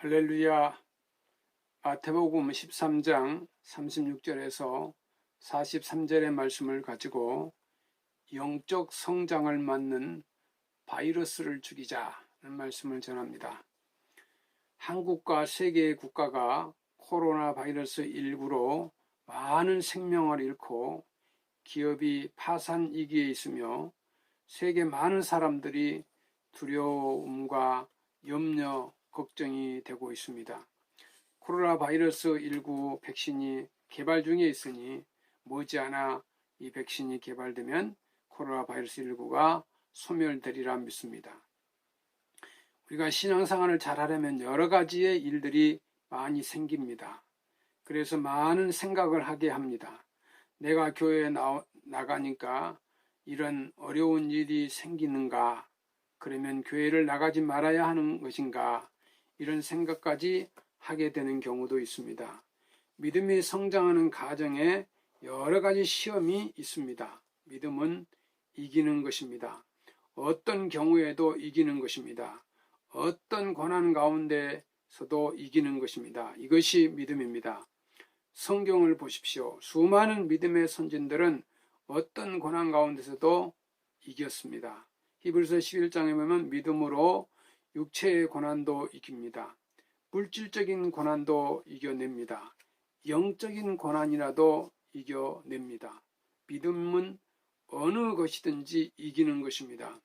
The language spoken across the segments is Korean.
할렐루야. 마태복음 13장 36절에서 43절의 말씀을 가지고 영적 성장을 막는 바이러스를 죽이자는 말씀을 전합니다. 한국과 세계의 국가가 코로나 바이러스 19로 많은 생명을 잃고 기업이 파산 위기에 있으며 세계 많은 사람들이 두려움과 염려, 걱정이 되고 있습니다. 코로나 바이러스 19 백신이 개발 중에 있으니 머지않아 이 백신이 개발되면 코로나 바이러스 19가 소멸되리라 믿습니다. 우리가 신앙생활을 잘하려면 여러 가지의 일들이 많이 생깁니다. 그래서 많은 생각을 하게 합니다. 내가 교회에 나가니까 이런 어려운 일이 생기는가? 그러면 교회를 나가지 말아야 하는 것인가? 이런 생각까지 하게 되는 경우도 있습니다. 믿음이 성장하는 가정에 여러 가지 시험이 있습니다. 믿음은 이기는 것입니다. 어떤 경우에도 이기는 것입니다. 어떤 고난 가운데서도 이기는 것입니다. 이것이 믿음입니다. 성경을 보십시오. 수많은 믿음의 선진들은 어떤 고난 가운데서도 이겼습니다. 히브리서 11장에 보면 믿음으로 육체의 고난도 이깁니다. 물질적인 고난도 이겨냅니다. 영적인 고난이라도 이겨냅니다. 믿음은 어느 것이든지 이기는 것입니다.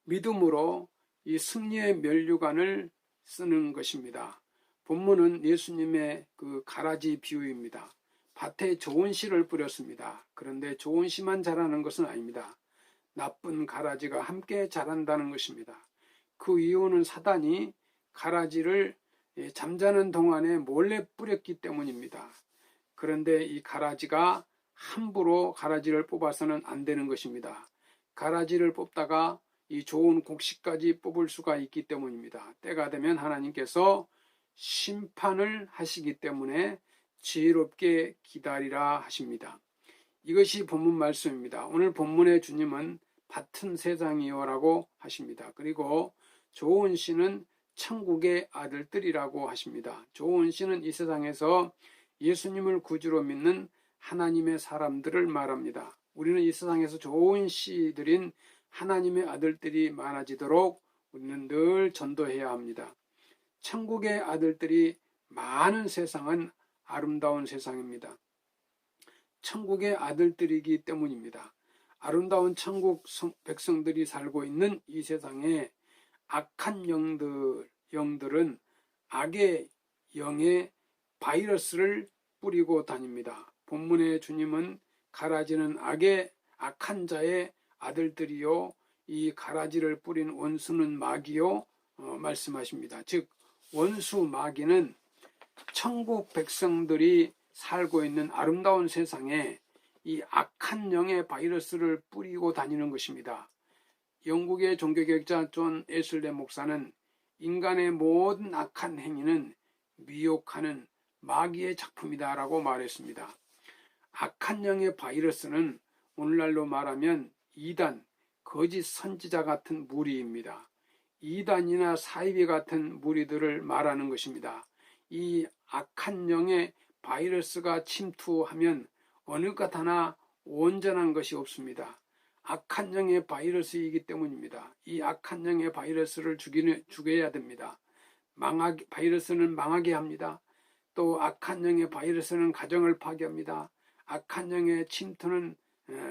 믿음으로 이 승리의 면류관을 쓰는 것입니다. 본문은 예수님의 그 가라지 비유입니다. 밭에 좋은 씨를 뿌렸습니다. 그런데 좋은 씨만 자라는 것은 아닙니다. 나쁜 가라지가 함께 자란다는 것입니다. 그 이유는 사단이 가라지를 잠자는 동안에 몰래 뿌렸기 때문입니다. 그런데 이 가라지가 함부로 가라지를 뽑아서는 안 되는 것입니다. 가라지를 뽑다가 이 좋은 곡식까지 뽑을 수가 있기 때문입니다. 때가 되면 하나님께서 심판을 하시기 때문에 지혜롭게 기다리라 하십니다. 이것이 본문 말씀입니다. 오늘 본문의 주님은 밭은 세상이요라고 하십니다. 그리고 좋은 씨는 천국의 아들들이라고 하십니다. 좋은 씨는 이 세상에서 예수님을 구주로 믿는 하나님의 사람들을 말합니다. 우리는 이 세상에서 좋은 씨들인 하나님의 아들들이 많아지도록 우리는 늘 전도해야 합니다. 천국의 아들들이 많은 세상은 아름다운 세상입니다. 천국의 아들들이기 때문입니다. 아름다운 천국 백성들이 살고 있는 이 세상에 악한 영들은 악의 영의 바이러스를 뿌리고 다닙니다. 본문의 주님은 가라지는 악한 자의 아들들이요 이 가라지를 뿌린 원수는 마귀요 말씀하십니다. 즉 원수 마귀는 천국 백성들이 살고 있는 아름다운 세상에 이 악한 영의 바이러스를 뿌리고 다니는 것입니다. 영국의 종교개혁자 존 에슬레 목사는 인간의 모든 악한 행위는 미혹하는 마귀의 작품이다 라고 말했습니다. 악한 영의 바이러스는 오늘날로 말하면 이단, 거짓 선지자 같은 무리입니다. 이단이나 사이비 같은 무리들을 말하는 것입니다. 이 악한 영의 바이러스가 침투하면 어느 것 하나 온전한 것이 없습니다. 악한 영의 바이러스이기 때문입니다. 이 악한 영의 바이러스를 죽여야 됩니다. 바이러스는 망하게 합니다. 또 악한 영의 바이러스는 가정을 파괴합니다. 악한 영의 침투는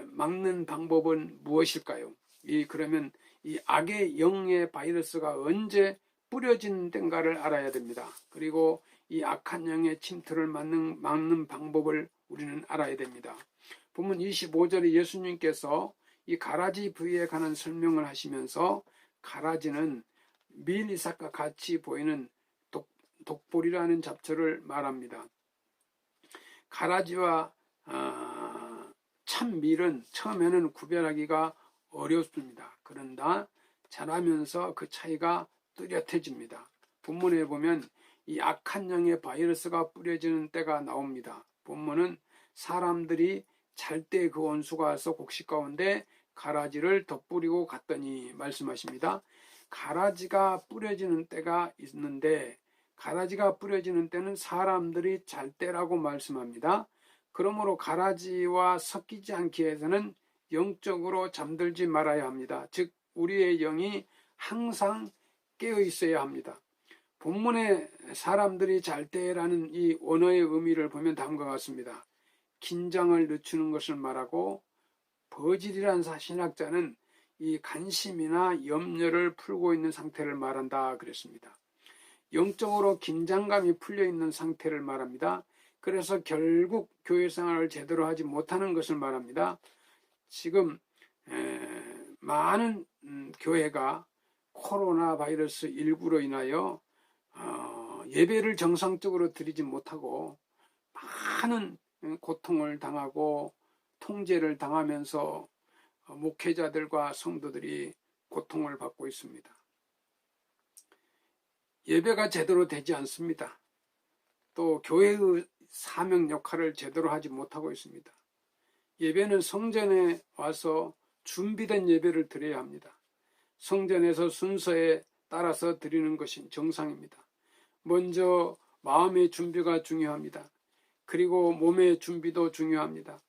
막는 방법은 무엇일까요? 그러면 이 악의 영의 바이러스가 언제 뿌려진 땐가를 알아야 됩니다. 그리고 이 악한 영의 침투를 막는 방법을 우리는 알아야 됩니다. 본문 25절에 예수님께서 이 가라지 부위에 관한 설명을 하시면서 가라지는 밀이삭과 같이 보이는 독볼이라는 잡초를 말합니다. 가라지와 참밀은 처음에는 구별하기가 어렵습니다. 그러나 자라면서 그 차이가 뚜렷해집니다. 본문에 보면 이 악한 영의 바이러스가 뿌려지는 때가 나옵니다. 본문은 사람들이 잘 때 그 원수가 와서 곡식 가운데 가라지를 덧뿌리고 갔더니 말씀하십니다. 가라지가 뿌려지는 때가 있는데 가라지가 뿌려지는 때는 사람들이 잘 때라고 말씀합니다. 그러므로 가라지와 섞이지 않기 위해서는 영적으로 잠들지 말아야 합니다. 즉 우리의 영이 항상 깨어 있어야 합니다. 본문에 사람들이 잘 때라는 이 원어의 의미를 보면 다음과 같습니다. 긴장을 늦추는 것을 말하고, 버질이란 신학자는 이 간심이나 염려를 풀고 있는 상태를 말한다 그랬습니다. 영적으로 긴장감이 풀려 있는 상태를 말합니다. 그래서 결국 교회 생활을 제대로 하지 못하는 것을 말합니다. 지금 많은 교회가 코로나 바이러스 19로 인하여 예배를 정상적으로 드리지 못하고 많은 고통을 당하고 통제를 당하면서 목회자들과 성도들이 고통을 받고 있습니다. 예배가 제대로 되지 않습니다. 또 교회의 사명 역할을 제대로 하지 못하고 있습니다. 예배는 성전에 와서 준비된 예배를 드려야 합니다. 성전에서 순서에 따라서 드리는 것이 정상입니다. 먼저 마음의 준비가 중요합니다. 그리고 몸의 준비도 중요합니다.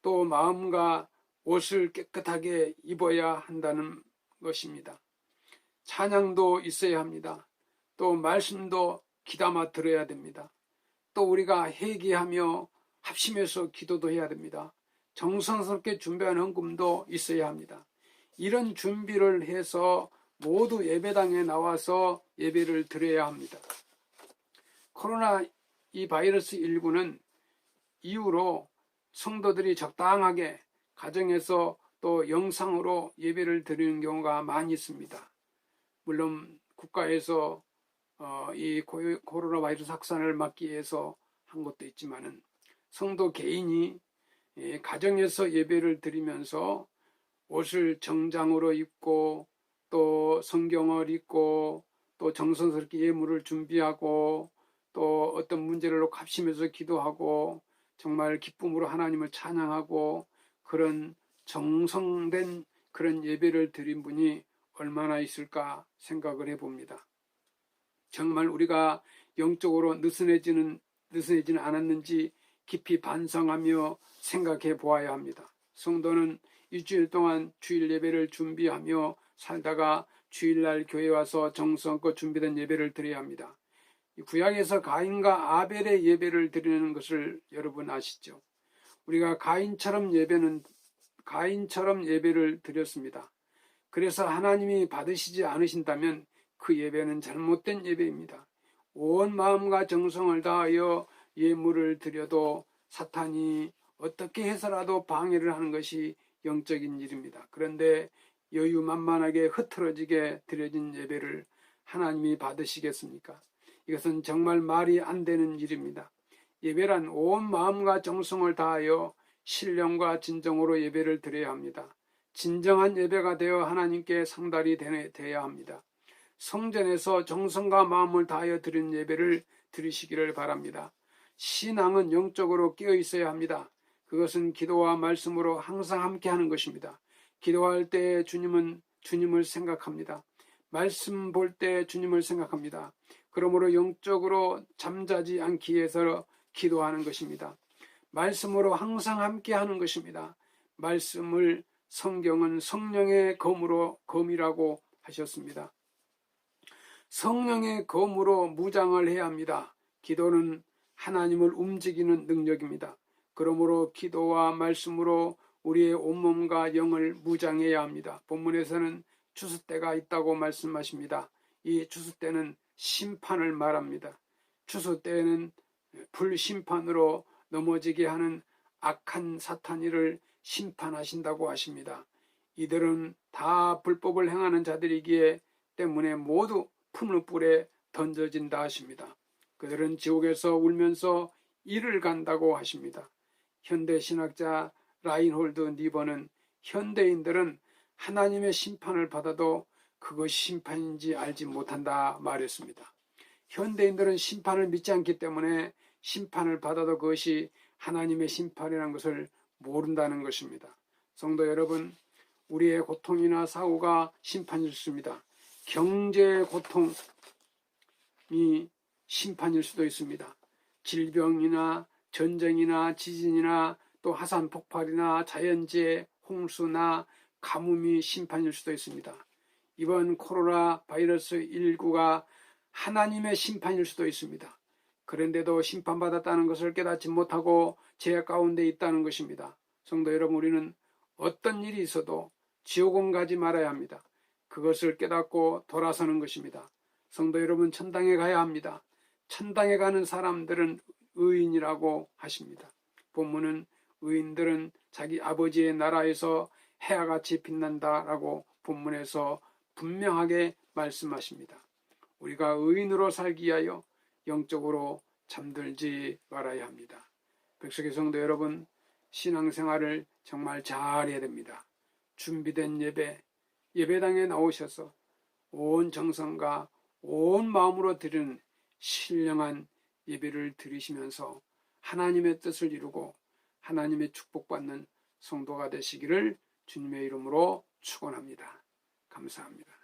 또 마음과 옷을 깨끗하게 입어야 한다는 것입니다. 찬양도 있어야 합니다. 또 말씀도 귀담아 들어야 됩니다. 또 우리가 회개하며 합심해서 기도도 해야 됩니다. 정성스럽게 준비한 헌금도 있어야 합니다. 이런 준비를 해서 모두 예배당에 나와서 예배를 드려야 합니다. 코로나 이 바이러스 19는 이후로 성도들이 적당하게 가정에서 또 영상으로 예배를 드리는 경우가 많이 있습니다. 물론 국가에서 이 코로나 바이러스 확산을 막기 위해서 한 것도 있지만은 성도 개인이 가정에서 예배를 드리면서 옷을 정장으로 입고 또 성경을 읽고 또 정성스럽게 예물을 준비하고 또 어떤 문제를 놓고 합심해서 기도하고 정말 기쁨으로 하나님을 찬양하고 그런 정성된 그런 예배를 드린 분이 얼마나 있을까 생각을 해봅니다. 정말 우리가 영적으로 느슨해지는 않았는지 깊이 반성하며 생각해 보아야 합니다. 성도는 일주일 동안 주일 예배를 준비하며 살다가 주일날 교회 와서 정성껏 준비된 예배를 드려야 합니다. 구약에서 가인과 아벨의 예배를 드리는 것을 여러분 아시죠? 우리가 가인처럼 예배를 드렸습니다. 그래서 하나님이 받으시지 않으신다면 그 예배는 잘못된 예배입니다. 온 마음과 정성을 다하여 예물을 드려도 사탄이 어떻게 해서라도 방해를 하는 것이 영적인 일입니다. 그런데 여유만만하게 흐트러지게 드려진 예배를 하나님이 받으시겠습니까? 이것은 정말 말이 안 되는 일입니다. 예배란 온 마음과 정성을 다하여 신령과 진정으로 예배를 드려야 합니다. 진정한 예배가 되어 하나님께 상달이 되어야 합니다. 성전에서 정성과 마음을 다하여 드리는 예배를 드리시기를 바랍니다. 신앙은 영적으로 깨어 있어야 합니다. 그것은 기도와 말씀으로 항상 함께하는 것입니다. 기도할 때 주님을 생각합니다. 말씀 볼 때 주님을 생각합니다. 그러므로 영적으로 잠자지 않기 위해서 기도하는 것입니다. 말씀으로 항상 함께하는 것입니다. 성경은 성령의 검이라고 하셨습니다. 성령의 검으로 무장을 해야 합니다. 기도는 하나님을 움직이는 능력입니다. 그러므로 기도와 말씀으로 우리의 온몸과 영을 무장해야 합니다. 본문에서는 추수 때가 있다고 말씀하십니다. 이 추수 때는 심판을 말합니다. 추수 때에는 불심판으로 넘어지게 하는 악한 사탄이를 심판하신다고 하십니다. 이들은 다 불법을 행하는 자들이기에 때문에 모두 푸른 뿔에 던져진다 하십니다. 그들은 지옥에서 울면서 이를 간다고 하십니다. 현대 신학자 라인홀드 니버는 현대인들은 하나님의 심판을 받아도 그것이 심판인지 알지 못한다 말했습니다. 현대인들은 심판을 믿지 않기 때문에 심판을 받아도 그것이 하나님의 심판이라는 것을 모른다는 것입니다. 성도 여러분, 우리의 고통이나 사고가 심판일 수 있습니다. 경제의 고통이 심판일 수도 있습니다. 질병이나 전쟁이나 지진이나 또 화산 폭발이나 자연재해, 홍수나 가뭄이 심판일 수도 있습니다. 이번 코로나 바이러스 19가 하나님의 심판일 수도 있습니다. 그런데도 심판받았다는 것을 깨닫지 못하고 죄 가운데 있다는 것입니다. 성도 여러분, 우리는 어떤 일이 있어도 지옥은 가지 말아야 합니다. 그것을 깨닫고 돌아서는 것입니다. 성도 여러분, 천당에 가야 합니다. 천당에 가는 사람들은 의인이라고 하십니다. 본문은 의인들은 자기 아버지의 나라에서 해와 같이 빛난다라고 본문에서 분명하게 말씀하십니다. 우리가 의인으로 살기 위하여 영적으로 잠들지 말아야 합니다. 백석의 성도 여러분, 신앙생활을 정말 잘해야 됩니다. 준비된 예배당에 나오셔서 온 정성과 온 마음으로 드리는 신령한 예배를 드리시면서 하나님의 뜻을 이루고 하나님의 축복받는 성도가 되시기를 주님의 이름으로 축원합니다. 감사합니다.